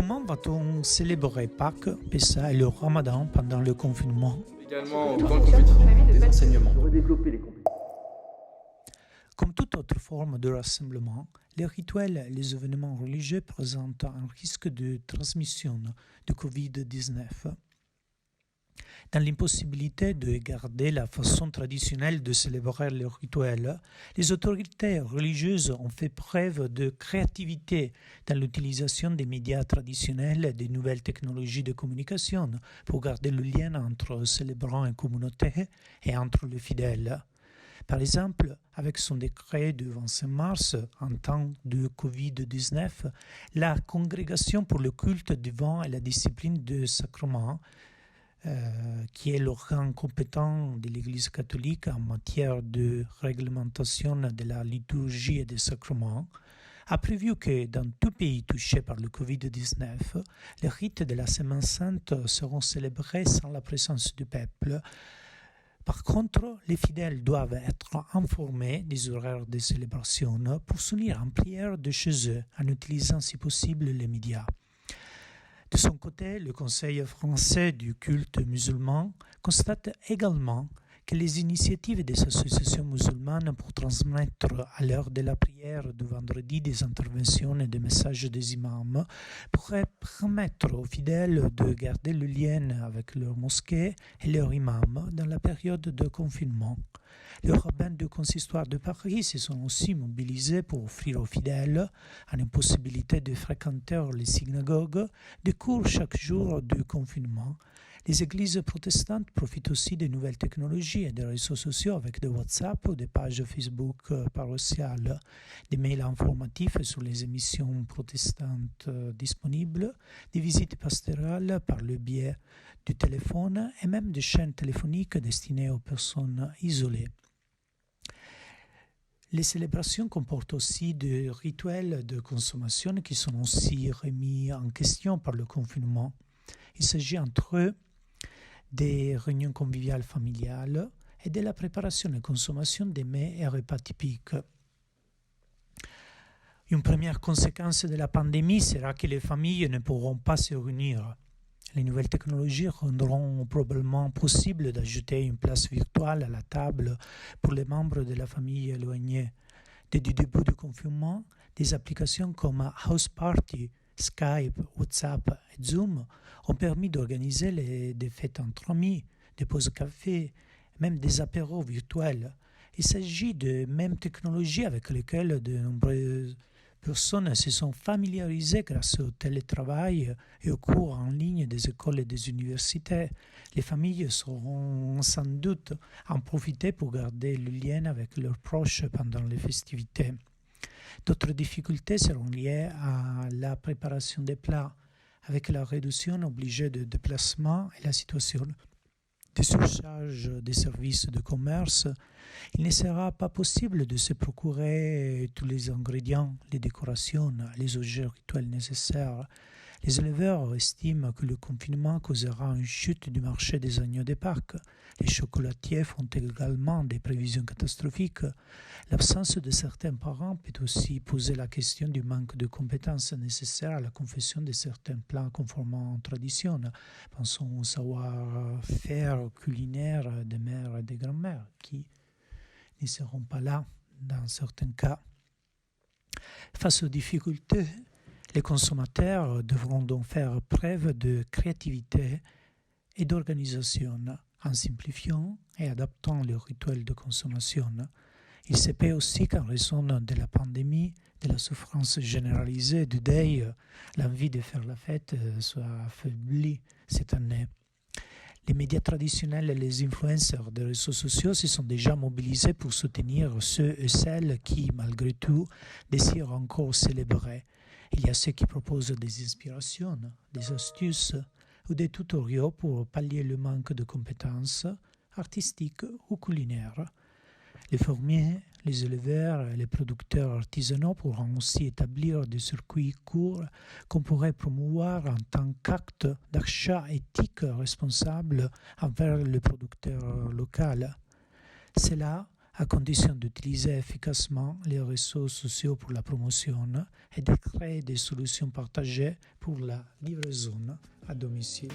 Comment va-t-on célébrer Pâques, Pessa et le Ramadan pendant le confinement? Également, dans le compétitif, des enseignements. Comme toute autre forme de rassemblement, les rituels et les événements religieux présentent un risque de transmission de Covid-19. Dans l'impossibilité de garder la façon traditionnelle de célébrer les rituels, les autorités religieuses ont fait preuve de créativité dans l'utilisation des médias traditionnels et des nouvelles technologies de communication pour garder le lien entre célébrants et communauté et entre les fidèles. Par exemple, avec son décret du 25 mars, en temps de Covid-19, la Congrégation pour le culte du vin et la discipline du sacrement, qui est l'organe compétent de l'Église catholique en matière de réglementation de la liturgie et des sacrements, a prévu que dans tout pays touché par le Covid-19, les rites de la Semaine Sainte seront célébrés sans la présence du peuple. Par contre, les fidèles doivent être informés des horaires de célébration pour s'unir en prière de chez eux en utilisant si possible les médias. De son côté, le Conseil français du culte musulman constate également que les initiatives des associations musulmanes pour transmettre à l'heure de la prière du vendredi des interventions et des messages des imams pourraient permettre aux fidèles de garder le lien avec leur mosquée et leur imam dans la période de confinement. Les rabbins du consistoire de Paris se sont aussi mobilisés pour offrir aux fidèles, à l'impossibilité de fréquenter les synagogues, des cours chaque jour du confinement. Les églises protestantes profitent aussi des nouvelles technologies et des réseaux sociaux avec des WhatsApp ou des pages Facebook paroissiales, des mails informatifs sur les émissions protestantes disponibles, des visites pastorales par le biais du téléphone et même des chaînes téléphoniques destinées aux personnes isolées. Les célébrations comportent aussi des rituels de consommation qui sont aussi remis en question par le confinement. Il s'agit entre eux des réunions conviviales familiales et de la préparation et consommation des mets et repas typiques. Une première conséquence de la pandémie sera que les familles ne pourront pas se réunir. Les nouvelles technologies rendront probablement possible d'ajouter une place virtuelle à la table pour les membres de la famille éloignée. Dès le début du confinement, des applications comme House Party, Skype, WhatsApp et Zoom ont permis d'organiser des fêtes entre amis, des pauses café, même des apéros virtuels. Il s'agit de mêmes technologies avec lesquelles de nombreuses personnes se sont familiarisées grâce au télétravail et aux cours en ligne des écoles et des universités. Les familles sauront sans doute en profiter pour garder le lien avec leurs proches pendant les festivités. D'autres difficultés seront liées à la préparation des plats, avec la réduction obligée de déplacement et la situation de surcharge des services de commerce. Il ne sera pas possible de se procurer tous les ingrédients, les décorations, les objets rituels nécessaires. Les éleveurs estiment que le confinement causera une chute du marché des agneaux de Pâques. Les chocolatiers font également des prévisions catastrophiques. L'absence de certains parents peut aussi poser la question du manque de compétences nécessaires à la confection de certains plats conformément aux traditions. Pensons au savoir-faire culinaire des mères et des grands-mères qui ne seront pas là dans certains cas. Face aux difficultés, les consommateurs devront donc faire preuve de créativité et d'organisation en simplifiant et adaptant le rituel de consommation. Il se peut aussi qu'en raison de la pandémie, de la souffrance généralisée et du deuil, l'envie de faire la fête soit affaiblie cette année. Les médias traditionnels et les influenceurs des réseaux sociaux se sont déjà mobilisés pour soutenir ceux et celles qui, malgré tout, désirent encore célébrer. Il y a ceux qui proposent des inspirations, des astuces ou des tutoriaux pour pallier le manque de compétences artistiques ou culinaires. Les fermiers, les éleveurs et les producteurs artisanaux pourront aussi établir des circuits courts qu'on pourrait promouvoir en tant qu'acte d'achat éthique responsable envers le producteur local. Cela à condition d'utiliser efficacement les réseaux sociaux pour la promotion et de créer des solutions partagées pour la livraison à domicile.